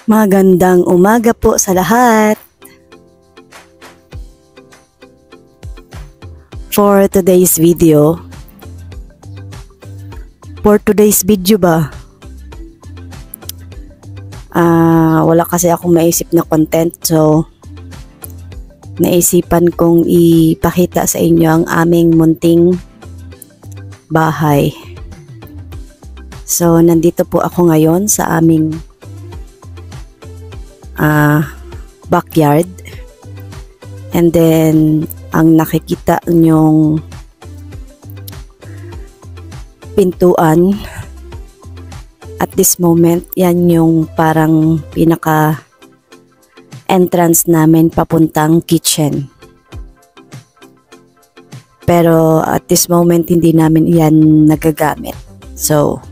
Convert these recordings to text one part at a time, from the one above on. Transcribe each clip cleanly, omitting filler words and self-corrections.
Magandang umaga po sa lahat. For today's video ba? Wala kasi akong maisip na content, so naisipan kong ipakita sa inyo ang aming munting bahay. So nandito po ako ngayon sa aming backyard, and then ang nakikita nyong pintuan at this moment, yan yung parang pinaka entrance namin papuntang kitchen. Pero at this moment hindi namin yan nagagamit, so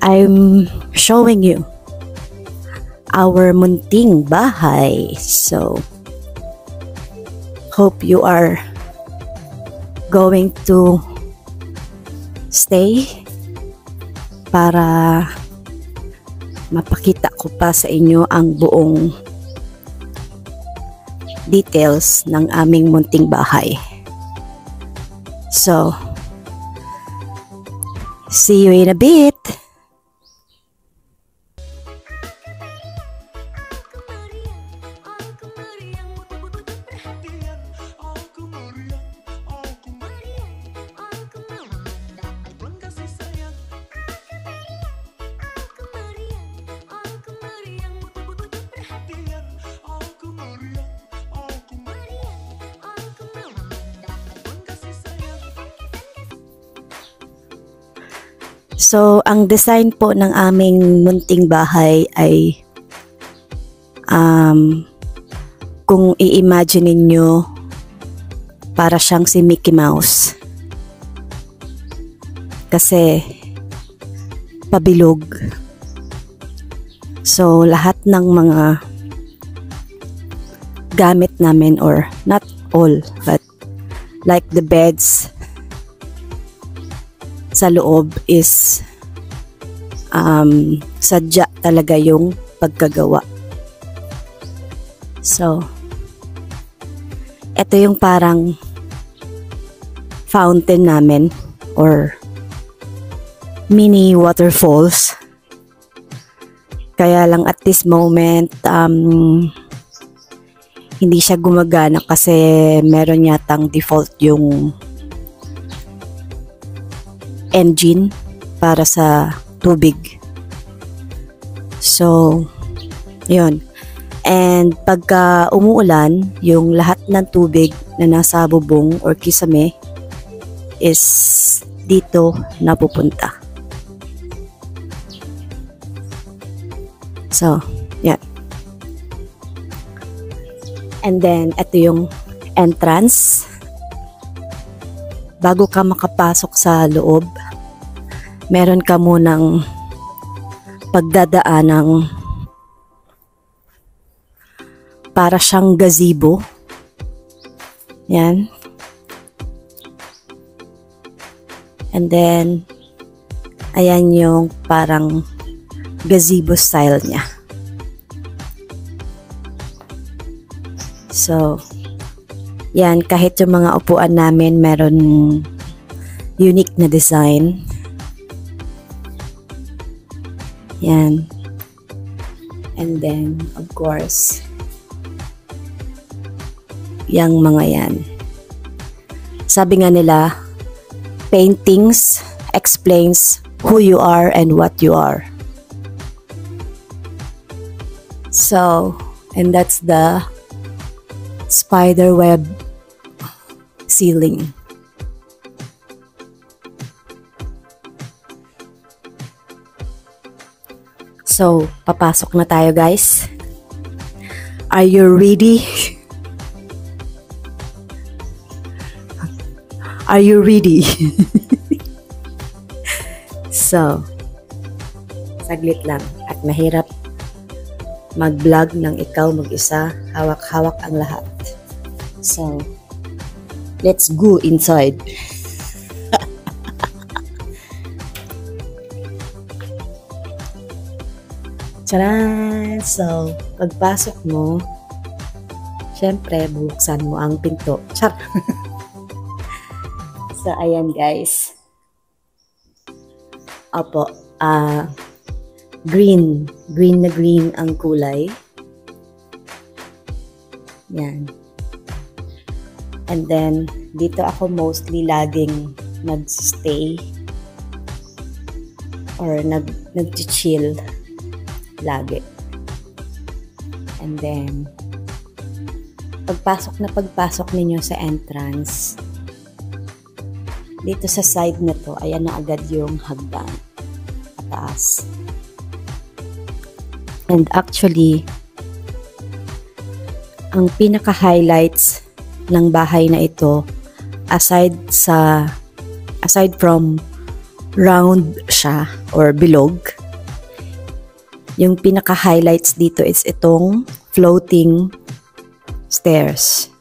I'm showing you our munting bahay. So hope you are going to stay para mapakita ko pa sa inyo ang buong details ng aming munting bahay. So see you in a bit. So, ang design po ng aming munting bahay ay kung i-imagine niyo, para siyang si Mickey Mouse. Kasi pabilog. So, lahat ng mga gamit namin, or not all, but like the beds sa loob is sadya talaga yung pagkagawa. So ito yung parang fountain namin, or mini waterfalls. Kaya lang at this moment hindi siya gumagana kasi meron yatang default yung engine para sa tubig. So yun. And pagka umuulan, yung lahat ng tubig na nasa bubong or kisame is dito napupunta. So yeah. And then ito yung entrance. Bago ka makapasok sa loob, meron ka munang pagdadaanang para siyang gazebo. Yan. And then ayan yung parang gazebo style niya. So yan, kahit yung mga upuan namin meron unique na design. Yan. And then, of course, yung mga yan. Sabi nga nila, paintings explains who you are and what you are. So, and that's the spider web ceiling. So, papasok na tayo, guys. Are you ready? Are you ready? So, saglit lang at mahirap mag-vlog ng ikaw mag-isa, hawak-hawak ang lahat. So, let's go inside. Tcharan! So, pagpasok mo, syempre, bubuksan mo ang pinto. Char! So, ayan guys. Opo, green. Green na green ang kulay. Yan. And then, dito ako mostly laging nag-stay or nag-chill lagi. And then, pagpasok ninyo sa entrance, dito sa side na to, ayan na agad yung hagdan pataas. And actually, ang pinaka-highlights ng bahay na ito, aside from round siya or bilog, yung pinaka-highlights dito is itong floating stairs.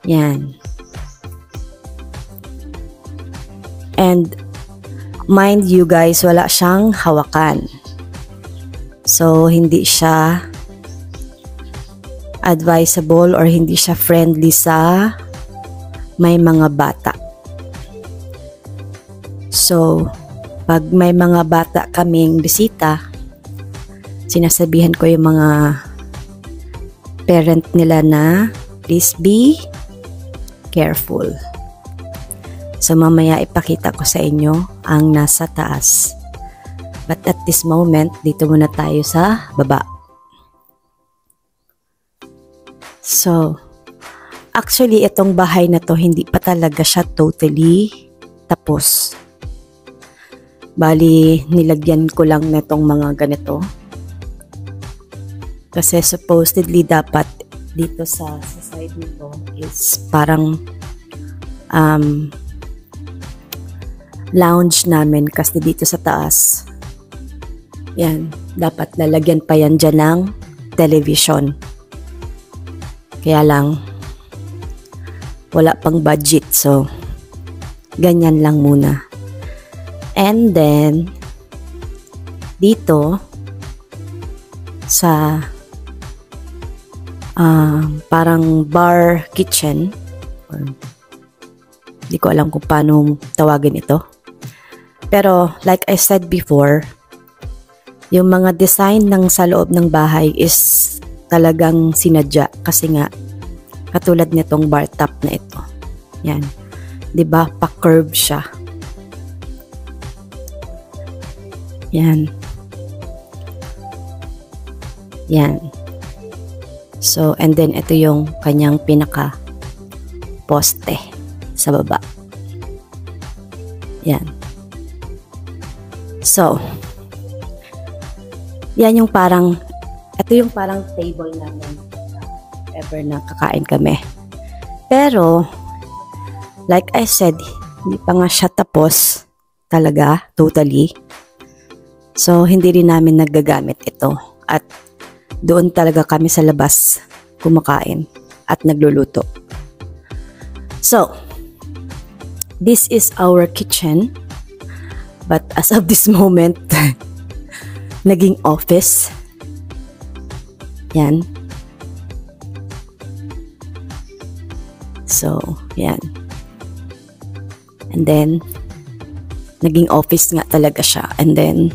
Yan. And mind you guys, wala siyang hawakan. So, hindi siya advisable or hindi siya friendly sa may mga bata. So, pag may mga bata kaming bisita, sinasabihan ko yung mga parent nila na please be careful. So, mamaya ipakita ko sa inyo ang nasa taas. But at this moment, dito muna tayo sa baba. So, actually, itong bahay na to, hindi pa talaga siya totally tapos. Bali, nilagyan ko lang netong mga ganito. Kasi supposedly dapat dito sa side nito is parang lounge namin kasi dito sa taas. Yan, dapat lalagyan pa yan dyan ng television. Kaya lang, wala pang budget. So, ganyan lang muna. And then, dito, sa parang bar kitchen, or di ko alam kung paano tawagin ito. Pero, like I said before, yung mga design ng sa loob ng bahay is talagang sinadya kasi nga katulad nitong bar top na ito. Yan. 'Di ba? Pa-curve siya. Yan. Yan. So, and then ito yung kanyang pinaka poste sa baba. Yan. So, yan yung parang ito yung parang table namin ever na kakain kami. Pero, like I said, hindi pa nga siya tapos talaga, totally. So, hindi rin namin nagagamit ito. At doon talaga kami sa labas kumakain at nagluluto. So, this is our kitchen. But as of this moment, naging office. Yan. So, yan. And then, naging office nga talaga siya. And then,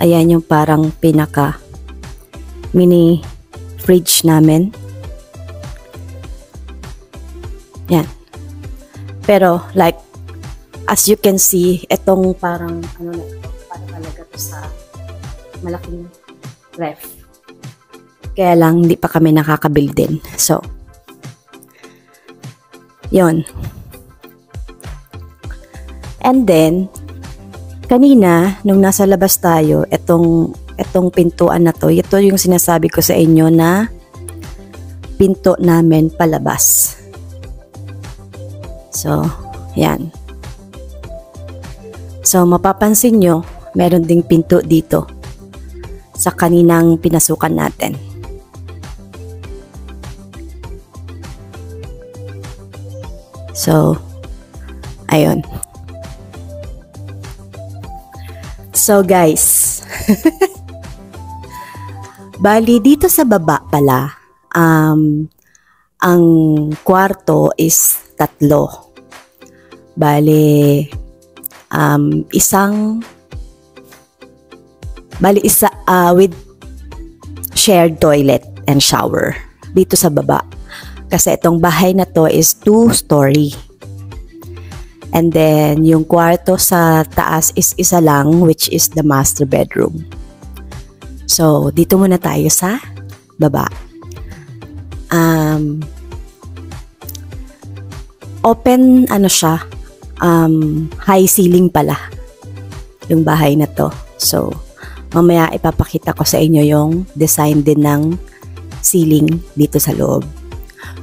ayan yung parang pinaka mini fridge namin. Yan. Pero, like, as you can see, itong parang, ano na, parang talaga to sa malaking ref. Kaya lang, hindi pa kami nakakabuild din. So, yon. And then, kanina, nung nasa labas tayo, itong pintuan na to, ito yung sinasabi ko sa inyo na pinto namin palabas. So, yan. So, mapapansin nyo, meron ding pinto dito sa kaninang pinasukan natin. So, ayun. So, guys, Bali, dito sa baba pala, ang kwarto is 3. Bali, isa with shared toilet and shower dito sa baba. Kasi itong bahay na to is 2-story. And then, yung kwarto sa taas is isa lang, which is the master bedroom. So, dito muna tayo sa baba. Open, siya, high ceiling pala yung bahay na to. So, mamaya ipapakita ko sa inyo yung design din ng ceiling dito sa loob.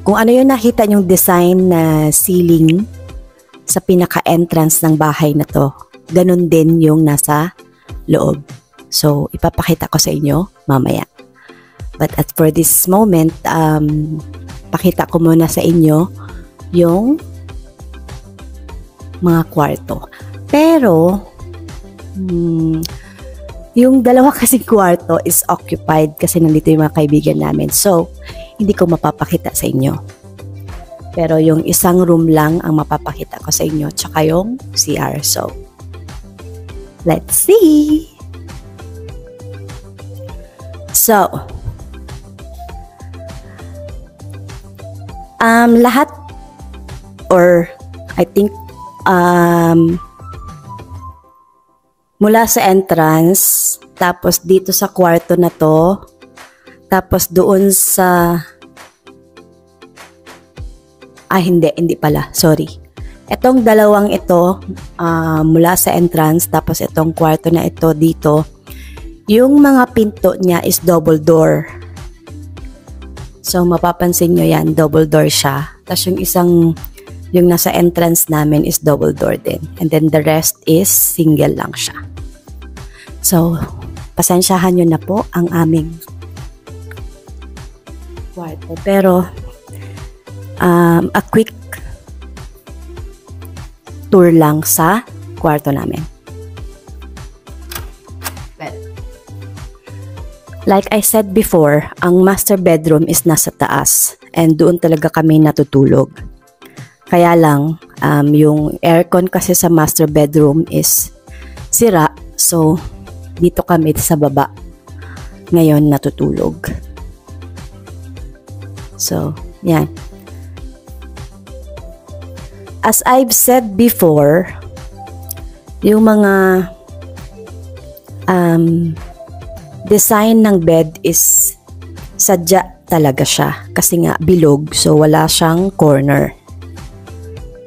Kung ano yung nakita yung design na ceiling sa pinaka-entrance ng bahay na to, ganun din yung nasa loob. So, ipapakita ko sa inyo mamaya. But for this moment, pakita ko muna sa inyo yung mga kwarto. Pero, yung dalawa kasing kwarto is occupied kasi nandito yung mga kaibigan namin. So, hindi ko mapapakita sa inyo. Pero yung isang room lang ang mapapakita ko sa inyo, tsaka yung CR. So, let's see! So, lahat or I think mula sa entrance, tapos dito sa kwarto na to, tapos doon sa hindi pala, sorry. Itong dalawang ito, mula sa entrance, tapos itong kwarto na ito dito, yung mga pinto niya is double door. So, mapapansin nyo yan, double door siya. Tapos yung nasa entrance namin is double door din. And then the rest is single lang siya. So, pasensyahan nyo na po ang aming kwarto. Pero, a quick tour lang sa kwarto namin. Like I said before, ang master bedroom is nasa taas and doon talaga kami natutulog. Kaya lang, yung aircon kasi sa master bedroom is sira. So, dito kami sa baba ngayon natutulog. So, yan. As I've said before, yung mga design ng bed is sadya talaga siya kasi nga bilog, so wala siyang corner.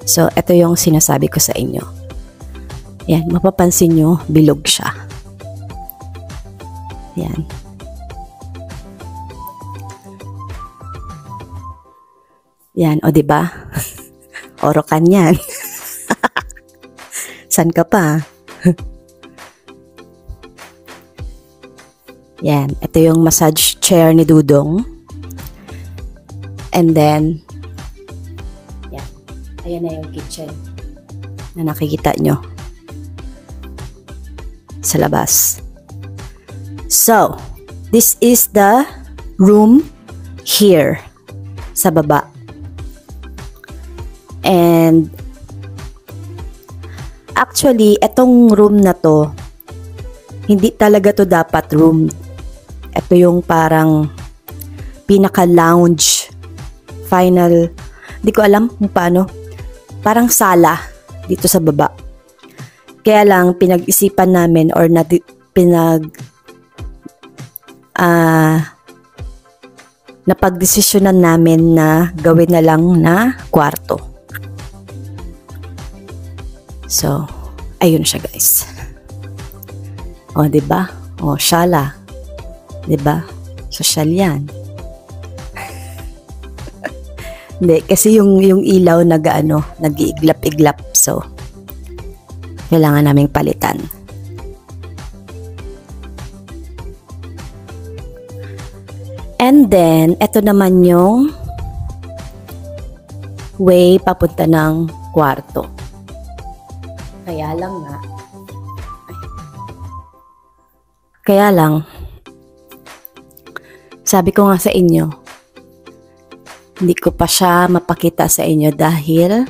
So, ito yung sinasabi ko sa inyo. Yan, mapapansin nyo, bilog siya. Yan. Yan, o diba? Orokan yan. San ka pa? Yan, ito yung massage chair ni Dudong. And then, yan. Ayan na yung kitchen na nakikita nyo sa labas. So, this is the room here sa baba. And actually, etong room na to, hindi talaga to dapat room. Ito yung parang pinaka-lounge, final, hindi ko alam kung paano, parang sala dito sa baba. Kaya lang, pinag-isipan namin or napag-desisyonan namin na gawin na lang na kwarto. So, ayun siya guys. O, diba? O, sala. Diba? Social yan. Hindi, kasi yung ilaw nag-iiglap-iglap. So, kailangan naming palitan. And then, ito naman yung way papunta ng kwarto. Kaya lang nga, Kaya lang, sabi ko nga sa inyo, hindi ko pa siya mapakita sa inyo dahil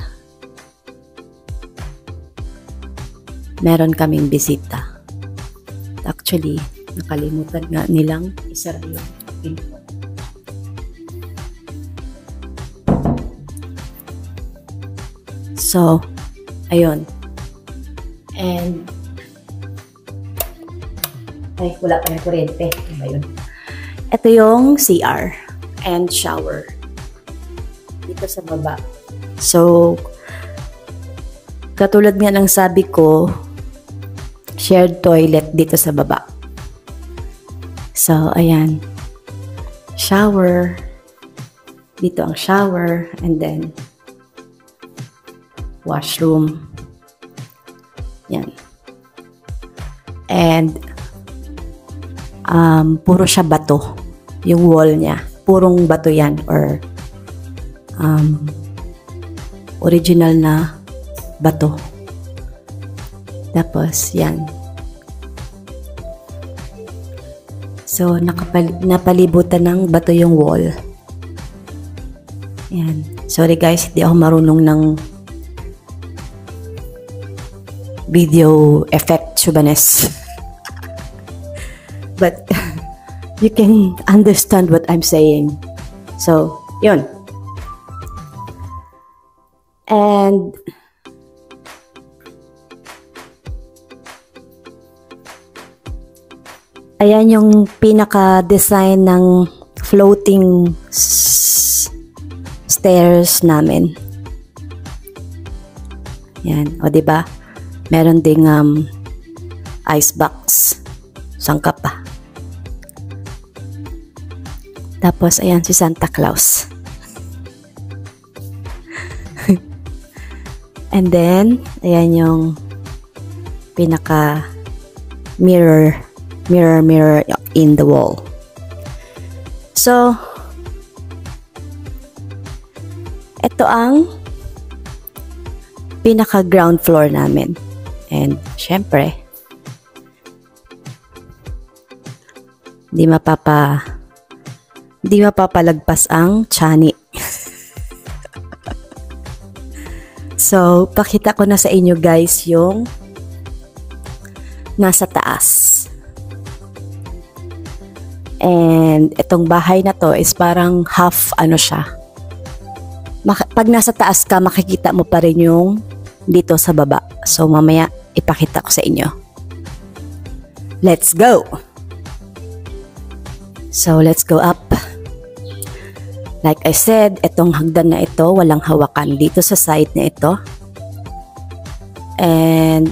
meron kaming bisita. Actually, nakalimutan nga nilang isara yung pinto. So, ayun. And, ay, wala pa yung kuryente. Ayun. Ito yung CR and shower. Dito sa baba. So, katulad nga ng sabi ko, shared toilet dito sa baba. So, ayan. Shower. Dito ang shower. And then, washroom. Yan. And, puro siya bato. Yung wall niya. Purong bato yan. Or, original na bato. Tapos, yan. So, napalibutan ng bato yung wall. Yan. Sorry guys, hindi ako marunong ng video effect subanes. But, you can understand what I'm saying. So, yun. And, ayan yung pinaka-design ng floating stairs namin. Yan, o diba? Meron ding ice box. Sangkap pa. Tapos, ayan si Santa Claus. And then, ayan yung pinaka mirror in the wall. So, ito ang pinaka ground floor namin. And, syempre, di mapapalagpas ang tiyanik. So, pakita ko na sa inyo guys yung nasa taas. And itong bahay na to is parang half ano siya. Pag nasa taas ka, makikita mo pa rin yung dito sa baba. So, mamaya ipakita ko sa inyo. Let's go! So, let's go up. Like I said, itong hagdan na ito, walang hawakan dito sa side na ito. And,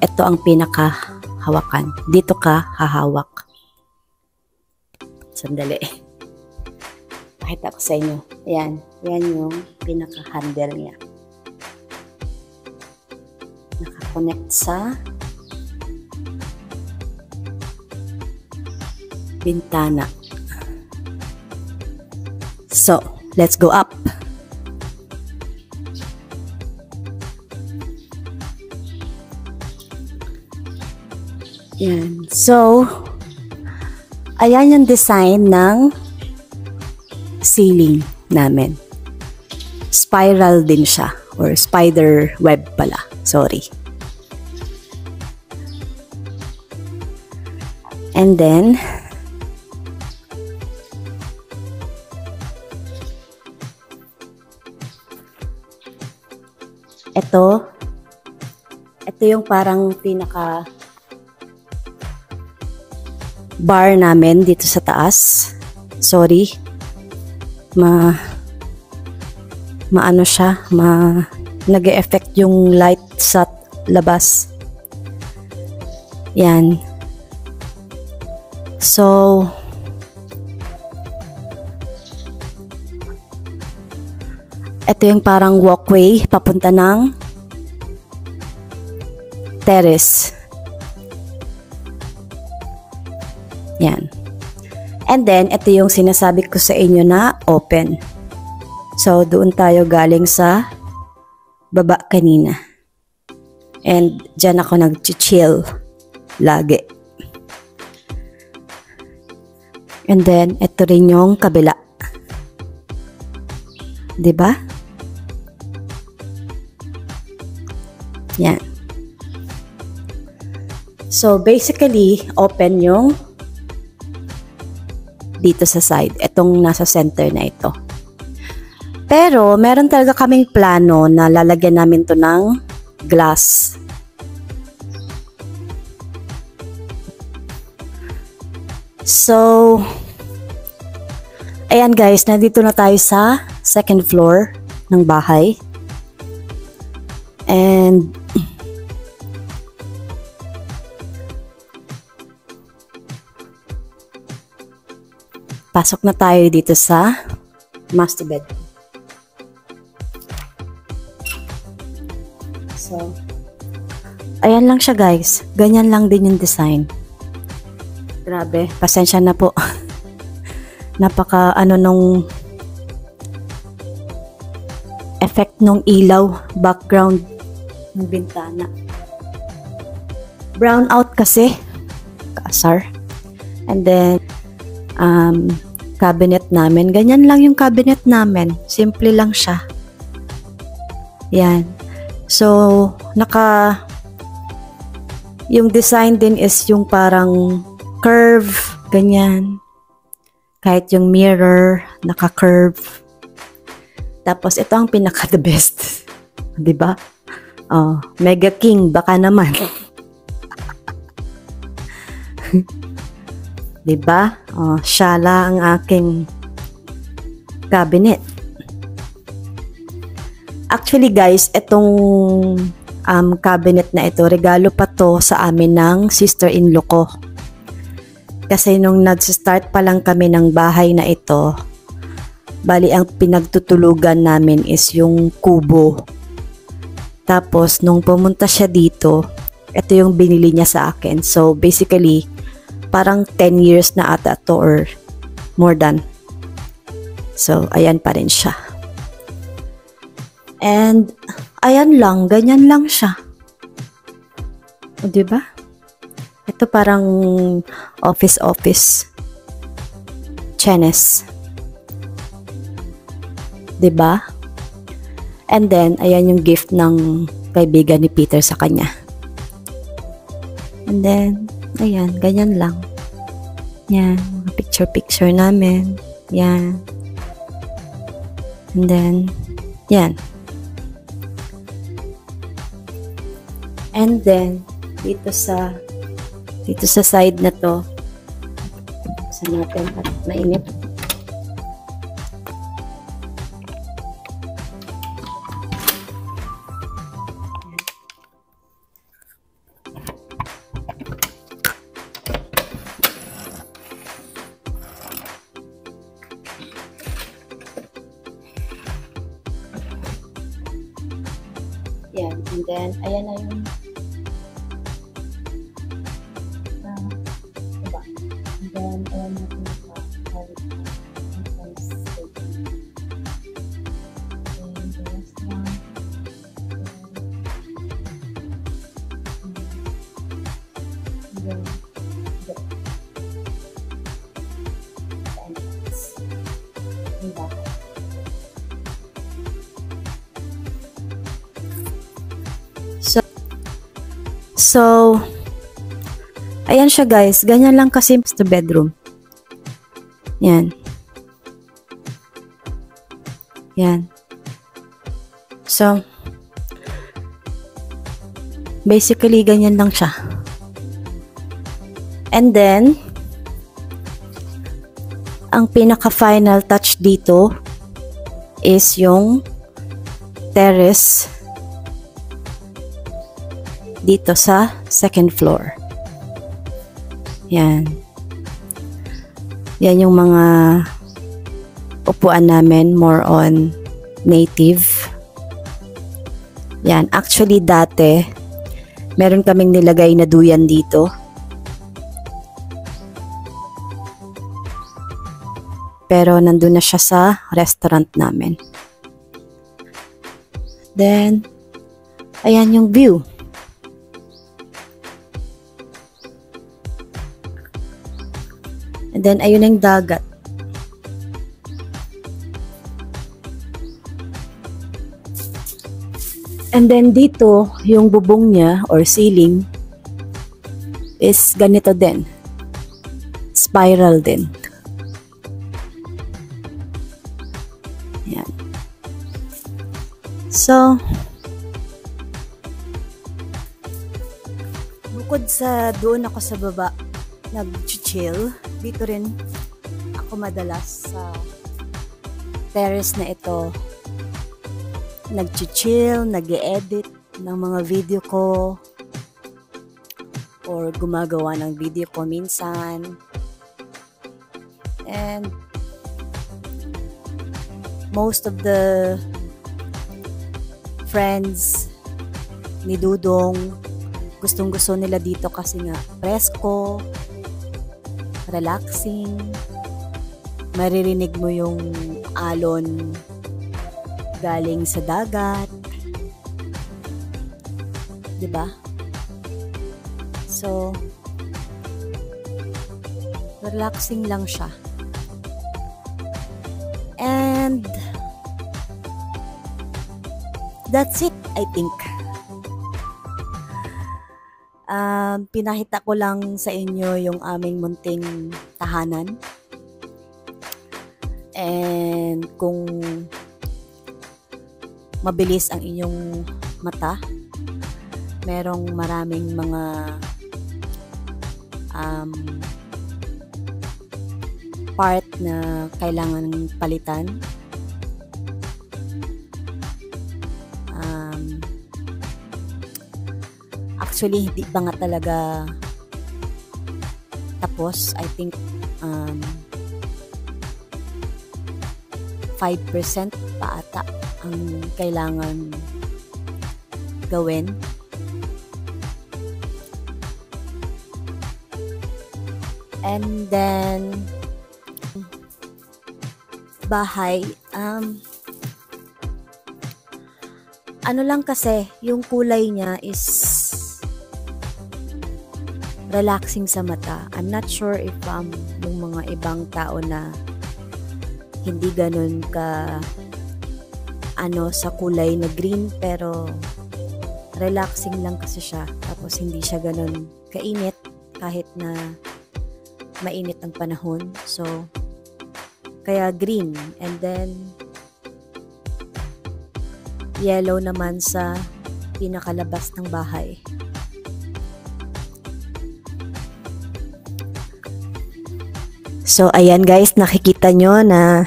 ito ang pinaka-hawakan. Dito ka hahawak. Sandali. Pakita ko sa inyo. Ayan. Ayan yung pinaka-handle niya. Nakakonect sa bintana. So, let's go up. Yan. So, ayan yung design ng ceiling namin. Spiral din siya. Or spider web pala. Sorry. And then, ito yung parang pinaka bar namin dito sa taas. Sorry. Maano siya, nag-e-effect yung light sa labas. Yan. So, ito yung parang walkway papunta ng terrace. Yan. And then, ito yung sinasabi ko sa inyo na open. So, doon tayo galing sa baba kanina. And, dyan ako nag-chill lagi. And then, ito rin yung kabila. Diba? Yan. So, basically, open yung dito sa side. Itong nasa center na ito. Pero, meron talaga kaming plano na lalagyan namin to ng glass. So, ayan guys, nandito na tayo sa second floor ng bahay. And, pasok na tayo dito sa master bedroom. So, ayan lang siya guys. Ganyan lang din yung design. Grabe, pasensya na po. Napaka nung effect nung ilaw, background ng bintana. Brown out kasi. Kaasar. And then, cabinet namin. Ganyan lang yung cabinet namin. Simple lang siya. Yan. So, yung design din is yung parang curve, ganyan. Kahit yung mirror, naka-curve. Tapos, ito ang pinaka-the best. Diba? Oh, Mega King, baka naman. Diba? Oh, siya lang ang aking cabinet. Actually, guys, itong cabinet na ito, regalo pa to sa amin ng sister-in-law ko. Kasi nung nag-start pa lang kami ng bahay na ito, bali ang pinagtutulugan namin is yung kubo. Tapos nung pumunta siya dito, ito yung binili niya sa akin. So basically, parang 10 years na ata to or more than. So ayan pa rin siya. And ayan lang, ganyan lang siya. O diba? Ito parang office. Chenes. Diba? And then, ayan yung gift ng kaibigan ni Peter sa kanya. And then, ayan, ganyan lang. Yan, mga picture namin. Yan. And then, yan. And then, dito sa side na to, buksan natin at mainit. Yan, and then, ayan na yung So, ayan siya guys. Ganyan lang kasi sa bedroom. Yan. Yan. So, basically, ganyan lang siya. And then, ang pinaka-final touch dito is yung terrace dito sa second floor. Yan. Yan yung mga upuan namin, more on native. Yan. Actually, dati, meron kaming nilagay na duyan dito. Pero, nandun na siya sa restaurant namin. Then, ayan yung view. And then, ayun ang dagat. And then, dito, yung bubong niya or ceiling is ganito din. Spiral din. Yan. So, bukod sa doon ako sa baba nag-chill, dito rin ako madalas sa terrace na ito nag-chill, nag-edit ng mga video ko or gumagawa ng video ko minsan. And most of the friends ni Dudong gustong-gusto nila dito kasi nga presko, relaxing, maririnig mo yung alon galing sa dagat, 'di ba? So relaxing lang siya. And that's it, I think. Pinakita ko lang sa inyo yung aming munting tahanan. And kung mabilis ang inyong mata, merong maraming mga part na kailangan palitan. Actually, hindi pa nga talaga tapos. I think 5% pa ata ang kailangan gawin. And then bahay, ano lang kasi, yung kulay niya is relaxing sa mata. I'm not sure if yung mga ibang tao na hindi ganun ka sa kulay na green, pero relaxing lang kasi siya. Tapos hindi siya ganun kainit kahit na mainit ang panahon. So kaya green. And then yellow naman sa pinakalabas ng bahay. So ayan guys, nakikita nyo na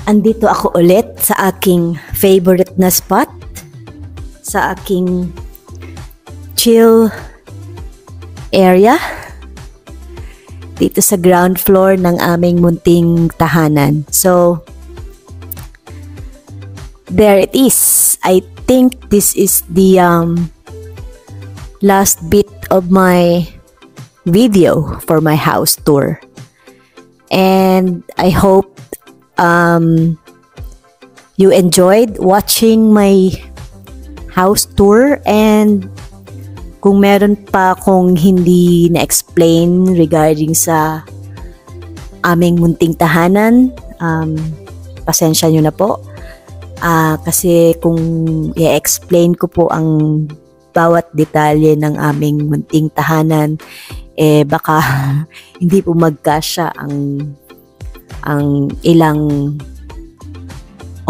andito ako ulit sa aking favorite na spot, sa aking chill area dito sa ground floor ng aming munting tahanan. So there it is. I think this is the last bit of my video for my house tour, and I hope you enjoyed watching my house tour. And kung meron pa akong hindi na-explain regarding sa aming munting tahanan, pasensya nyo na po. Kasi kung i-explain ko po ang bawat detalye ng aming munting tahanan, baka hindi po magkasya ang ilang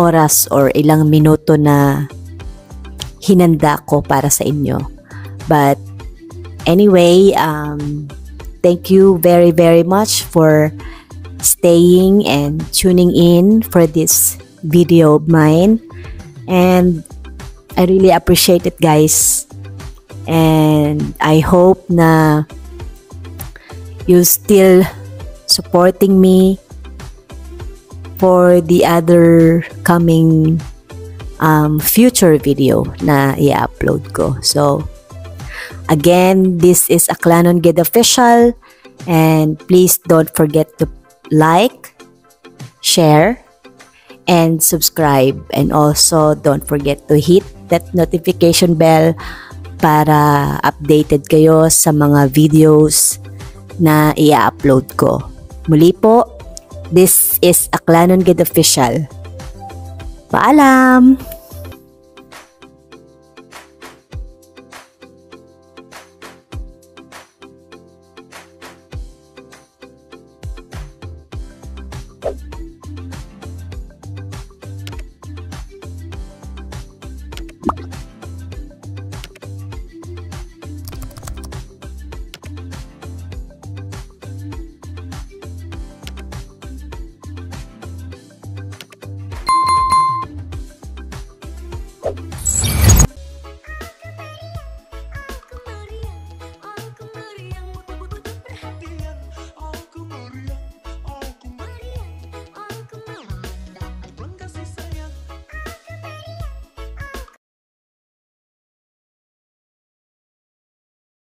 oras or ilang minuto na hinanda ko para sa inyo. But anyway, thank you very, very much for staying and tuning in for this video of mine. And I really appreciate it, guys. And I hope na you're still supporting me for the other coming future video na i-upload ko. So again, this is Aklanon Gid Official, and please don't forget to like, share, and subscribe, and also don't forget to hit that notification bell para updated kayo sa mga videos na i-upload ko. Muli po, this is Aklanon Gid Official. Paalam!